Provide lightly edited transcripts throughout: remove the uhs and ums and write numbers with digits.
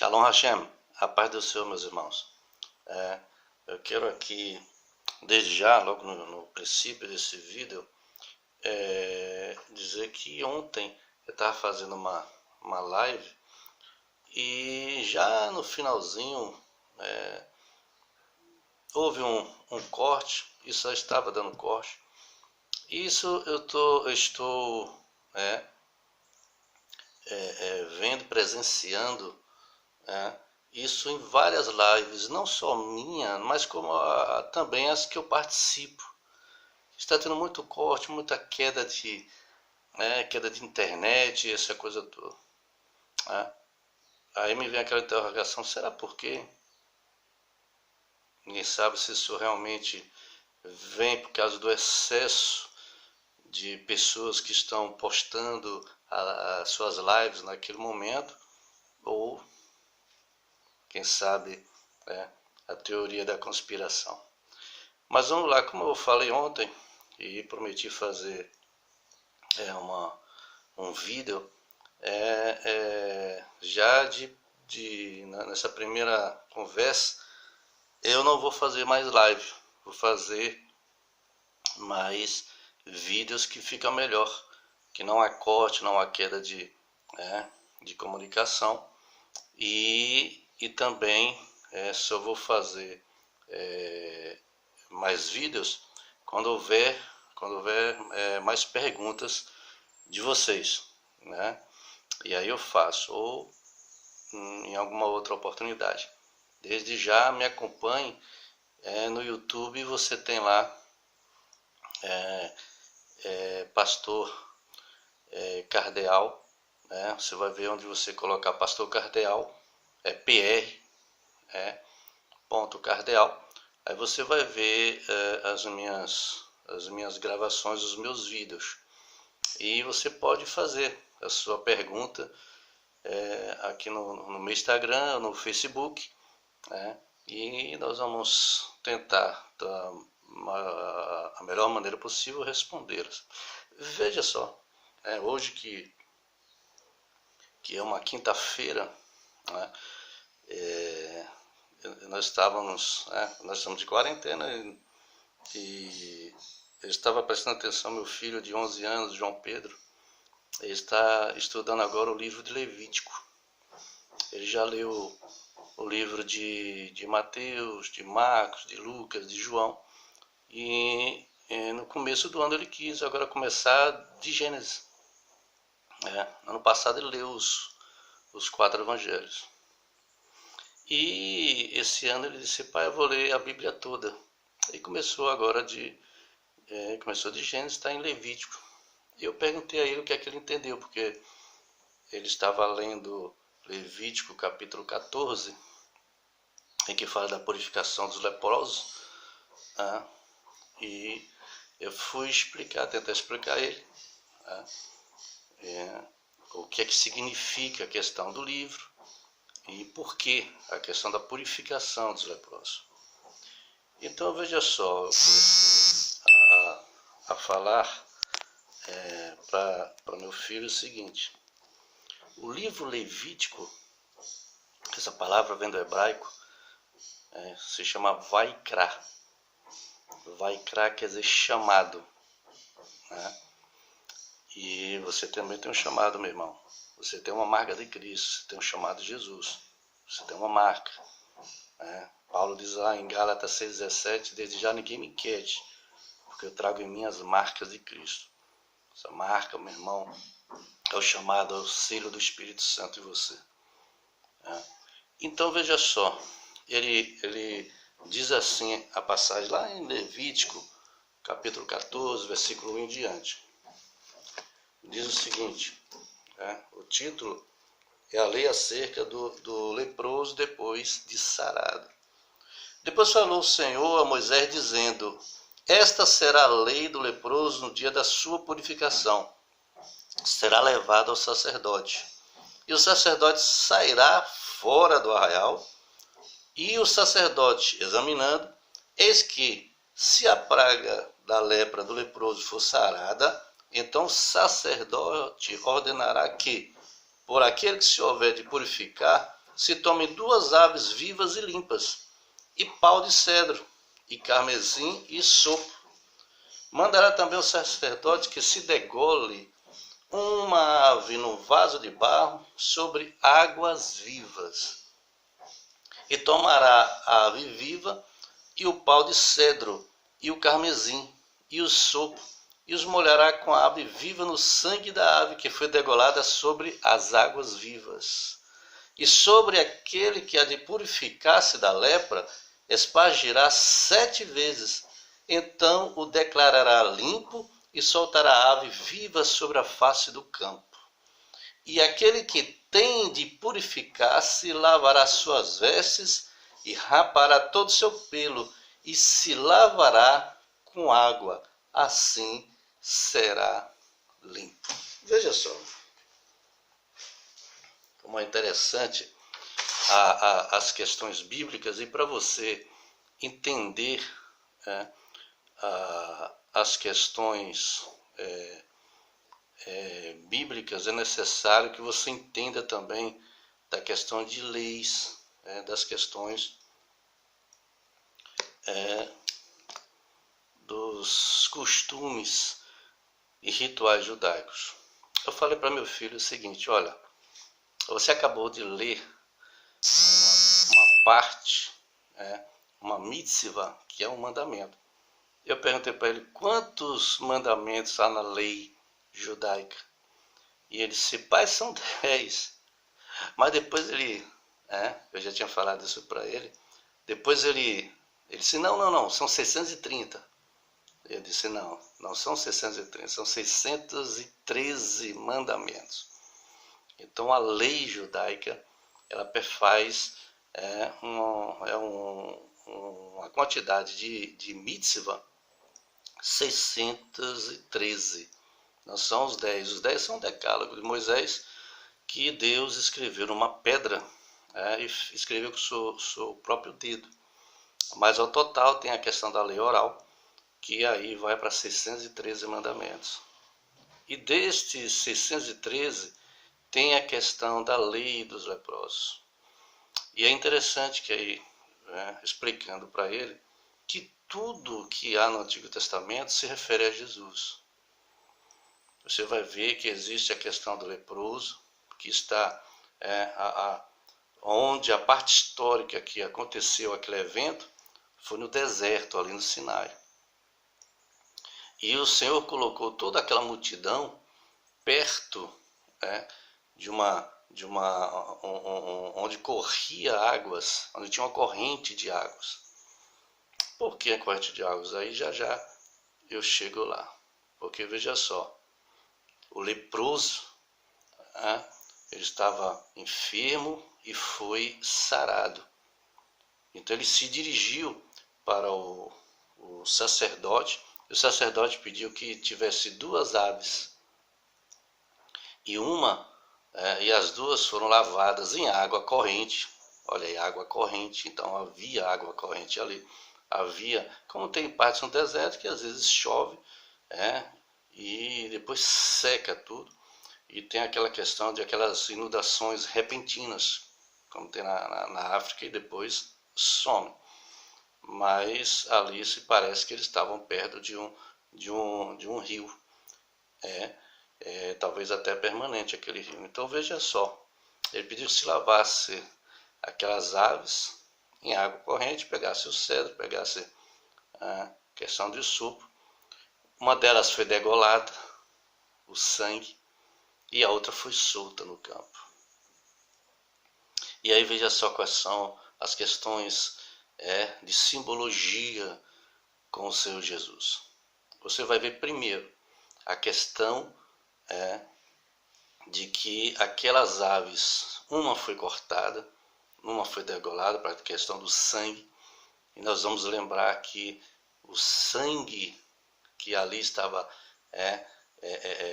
Shalom Hashem, a paz do Senhor, meus irmãos. Eu quero aqui, desde já, logo no princípio desse vídeo, dizer que ontem eu estava fazendo uma live e já no finalzinho houve um corte, e só estava dando corte. Isso eu estou vendo, presenciando isso em várias lives, não só minha, mas como também as que eu participo. Está tendo muito corte, muita queda de internet, essa coisa toda. Aí me vem aquela interrogação, será por quê? Ninguém sabe se isso realmente vem por causa do excesso de pessoas que estão postando as suas lives naquele momento, ou quem sabe a teoria da conspiração. Mas vamos lá, como eu falei ontem e prometi fazer um vídeo já nessa primeira conversa, eu não vou fazer mais live, vou fazer mais vídeos que ficam melhor, que não há corte, não há queda de comunicação, e também só vou fazer mais vídeos quando houver mais perguntas de vocês, e aí eu faço, ou em alguma outra oportunidade. Desde já me acompanhe no YouTube, você tem lá Pastor Cardeal, você vai ver onde você colocar Pastor Cardeal, PR, ponto Cardeal, aí você vai ver as minhas gravações, os meus vídeos, e você pode fazer a sua pergunta aqui no meu Instagram, no Facebook, e nós vamos tentar a melhor maneira possível respondê-las. Veja só, hoje que é uma quinta-feira, nós estamos de quarentena, e eu estava prestando atenção. Meu filho de 11 anos, João Pedro, ele está estudando agora o livro de Levítico. Ele já leu o livro de Mateus, de Marcos, de Lucas, de João, e no começo do ano ele quis agora começar de Gênesis. Ano passado ele leu os 4 evangelhos, e esse ano ele disse: pai, eu vou ler a Bíblia toda. E começou agora começou de Gênesis, está em Levítico. E eu perguntei a ele o que é que ele entendeu, porque ele estava lendo Levítico capítulo 14, em que fala da purificação dos leprosos, e eu fui tentar explicar a ele o que é que significa a questão do livro e por que a questão da purificação dos leprosos. Então veja só, eu comecei a falar para meu filho o seguinte: o livro Levítico, essa palavra vem do hebraico, se chama Vaikra. Vaikra quer dizer chamado, e você também tem um chamado, meu irmão. Você tem uma marca de Cristo, você tem um chamado de Jesus, você tem uma marca. Paulo diz lá em Gálatas 6,17: desde já ninguém me inquiete, porque eu trago em mim as marcas de Cristo. Essa marca, meu irmão, é o chamado, é o selo do Espírito Santo em você. Então veja só, ele diz assim, a passagem lá em Levítico, capítulo 14, versículo 1 em diante. Diz o seguinte, o título é a lei acerca do leproso depois de sarado. Depois falou o Senhor a Moisés dizendo: esta será a lei do leproso no dia da sua purificação. Será levado ao sacerdote, e o sacerdote sairá fora do arraial, e o sacerdote, examinando, eis que, se a praga da lepra do leproso for sarada, então o sacerdote ordenará que, por aquele que se houver de purificar, se tomem 2 aves vivas e limpas, e pau de cedro, e carmesim e sopo. Mandará também o sacerdote que se degole uma ave num vaso de barro sobre águas vivas. E tomará a ave viva e o pau de cedro e o carmesim e o sopo, e os molhará com a ave viva no sangue da ave que foi degolada sobre as águas vivas. E sobre aquele que há de purificar-se da lepra, espargirá 7 vezes. Então o declarará limpo e soltará a ave viva sobre a face do campo. E aquele que tem de purificar-se lavará suas vestes e rapará todo o seu pelo e se lavará com água. Assim será limpo. Veja só como é interessante as questões bíblicas, e para você entender as questões bíblicas é necessário que você entenda também da questão de leis, das questões dos costumes e rituais judaicos. Eu falei para meu filho o seguinte: olha, você acabou de ler uma parte, uma mitzvah, que é um mandamento. Eu perguntei para ele quantos mandamentos há na lei judaica. E ele disse: pai, são 10. Mas depois eu já tinha falado isso para ele. Depois ele disse: não, são 630. Eu disse: não são 630, são 613 mandamentos. Então a lei judaica, ela perfaz uma quantidade de mitzvah, 613. Não são os 10. Os 10 são o decálogo de Moisés, que Deus escreveu numa pedra, e escreveu com o seu próprio dedo. Mas ao total tem a questão da lei oral, que aí vai para 613 mandamentos. E destes 613 tem a questão da lei dos leprosos. E é interessante que aí, explicando para ele, que tudo que há no Antigo Testamento se refere a Jesus. Você vai ver que existe a questão do leproso, que está onde a parte histórica que aconteceu aquele evento foi no deserto, ali no Sinai. E o Senhor colocou toda aquela multidão perto onde corria águas, onde tinha uma corrente de águas. Por que a corrente de águas? Aí já eu chego lá. Porque veja só, o leproso, ele estava enfermo e foi sarado. Então ele se dirigiu para o sacerdote. O sacerdote pediu que tivesse 2 aves. E as 2 foram lavadas em água corrente. Olha aí, água corrente. Então havia água corrente ali. Havia, como tem partes no deserto que às vezes chove, e depois seca tudo. E tem aquela questão de aquelas inundações repentinas, como tem na África, e depois some. Mas ali se parece que eles estavam perto de um rio. Talvez até permanente aquele rio. Então veja só, ele pediu que se lavasse aquelas aves em água corrente, pegasse o cedro, pegasse a questão de sopo. Uma delas foi degolada, o sangue, e a outra foi solta no campo. E aí veja só quais são as questões de simbologia com o Senhor Jesus. Você vai ver primeiro a questão de que aquelas aves, uma foi cortada, uma foi degolada para a questão do sangue, e nós vamos lembrar que o sangue que ali estava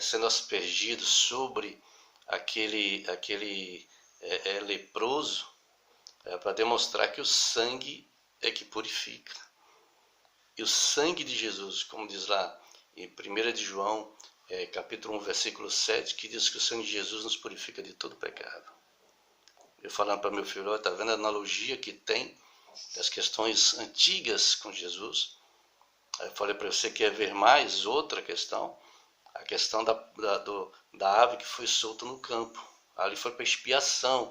sendo aspergido sobre aquele leproso, para demonstrar que o sangue é que purifica. E o sangue de Jesus, como diz lá em 1 de João, capítulo 1, versículo 7, que diz que o sangue de Jesus nos purifica de todo pecado. eu falando para meu filho, está vendo a analogia que tem das questões antigas com Jesus? Aí eu falei para você, quer ver mais outra questão? A questão da ave que foi solta no campo. Ali foi para expiação,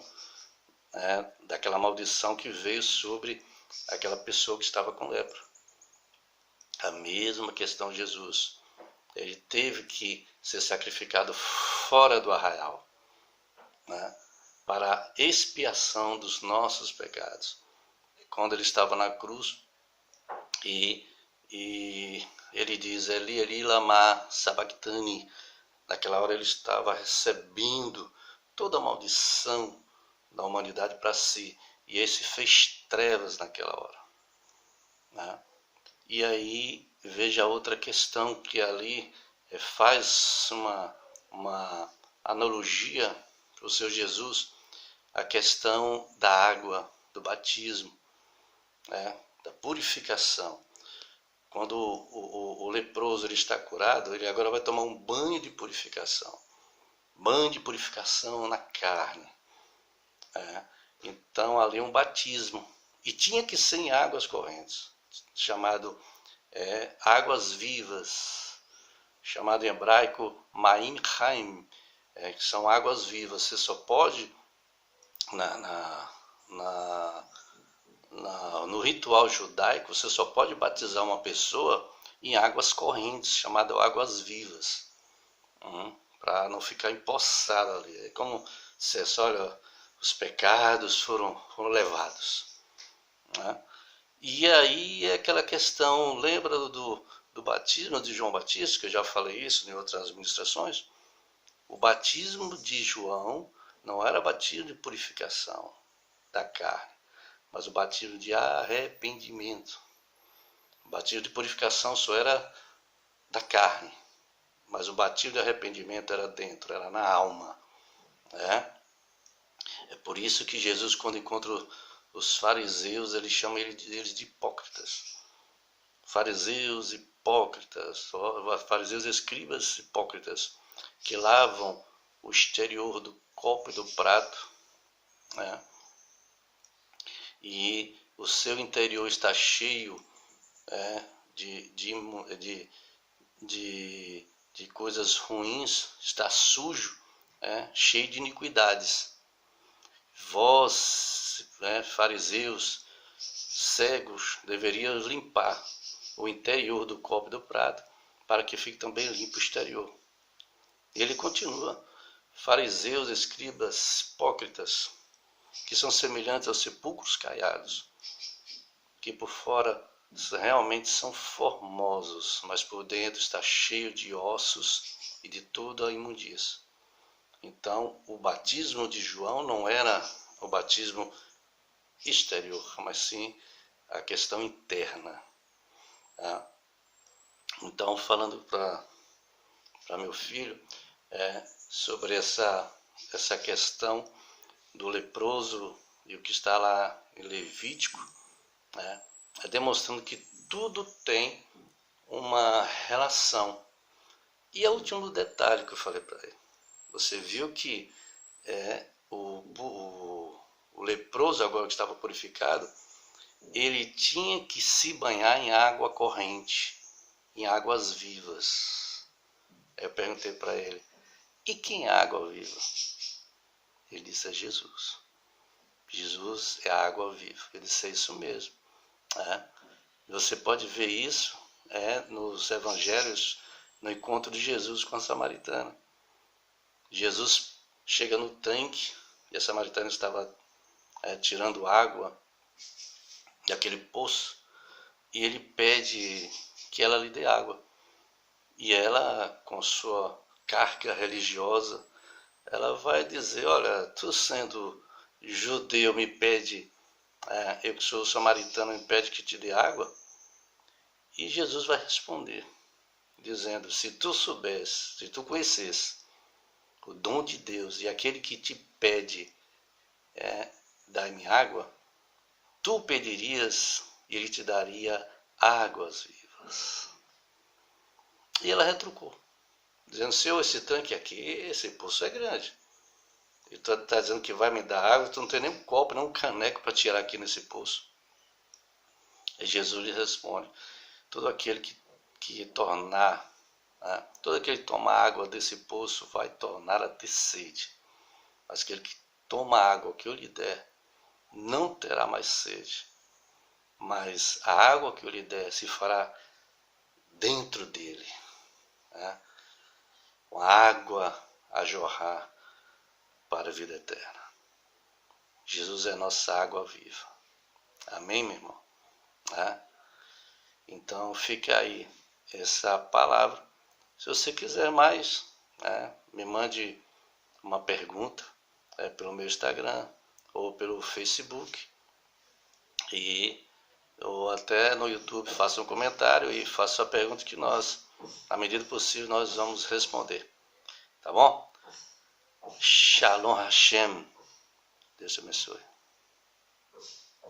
né, daquela maldição que veio sobre aquela pessoa que estava com lepra. A mesma questão de Jesus. Ele teve que ser sacrificado fora do arraial, né, para expiação dos nossos pecados. Quando ele estava na cruz e ele diz, Eli, Eli, lama sabachthani. Naquela hora ele estava recebendo toda a maldição da humanidade para si. E esse fez trevas naquela hora, né? E aí veja outra questão que ali faz uma analogia para o seu Jesus, a questão da água, do batismo, né? Da purificação. Quando o leproso ele está curado, ele agora vai tomar um banho de purificação. Banho de purificação na carne. Então ali é um batismo. E tinha que ser em águas correntes, chamado águas vivas, chamado em hebraico Maim Chaim, que são águas vivas. Você só pode, no ritual judaico, você só pode batizar uma pessoa em águas correntes, chamado águas vivas, para não ficar empossada ali. É como se olha, os pecados foram levados, né? E aí é aquela questão, lembra do batismo de João Batista, que eu já falei isso em outras ministrações? O batismo de João não era batismo de purificação da carne, mas o batismo de arrependimento. O batismo de purificação só era da carne, mas o batismo de arrependimento era dentro, era na alma, né? É por isso que Jesus, quando encontra os fariseus, ele chama eles de hipócritas. Fariseus hipócritas, fariseus escribas hipócritas, que lavam o exterior do copo e do prato, né? E o seu interior está cheio de coisas ruins, está sujo, cheio de iniquidades. Vós, fariseus, cegos, deveriam limpar o interior do copo e do prato, para que fique também limpo o exterior. E ele continua, fariseus, escribas, hipócritas, que são semelhantes aos sepulcros caiados, que por fora realmente são formosos, mas por dentro está cheio de ossos e de toda a imundícia. Então, o batismo de João não era o batismo exterior, mas sim a questão interna. Então, falando para meu filho sobre essa questão do leproso e o que está lá em Levítico, demonstrando que tudo tem uma relação. E é o último detalhe que eu falei para ele. Você viu que o leproso, agora que estava purificado, ele tinha que se banhar em água corrente, em águas vivas. Eu perguntei para ele, e quem é água viva? Ele disse, é Jesus. Jesus é a água viva. Eu disse, é isso mesmo. Você pode ver isso nos evangelhos, no encontro de Jesus com a samaritana. Jesus chega no tanque e a samaritana estava tirando água daquele poço e ele pede que ela lhe dê água. E ela, com sua carga religiosa, ela vai dizer, olha, tu sendo judeu me pede, eu que sou samaritano me pede que te dê água? E Jesus vai responder, dizendo, se tu soubesse, se tu conhecesse o dom de Deus e aquele que te pede dá-me água, tu pedirias e ele te daria águas vivas. E ela retrucou, dizendo, Senhor, esse tanque aqui, esse poço é grande. E tu está dizendo que vai me dar água, tu não tem nem um copo, nem um caneco para tirar aqui nesse poço. E Jesus lhe responde, todo aquele que tornar, né, todo aquele que tomar água desse poço vai tornar a ter sede. Mas aquele que toma a água que eu lhe der, não terá mais sede. Mas a água que eu lhe der se fará dentro dele, né, com água a jorrar para a vida eterna. Jesus é nossa água viva. Amém, meu irmão? Né? Então fica aí essa palavra. Se você quiser mais, né, me mande uma pergunta pelo meu Instagram ou pelo Facebook, ou até no YouTube, faça um comentário e faça a pergunta que nós, na medida do possível, nós vamos responder. Tá bom? Shalom Hashem. Deus te abençoe.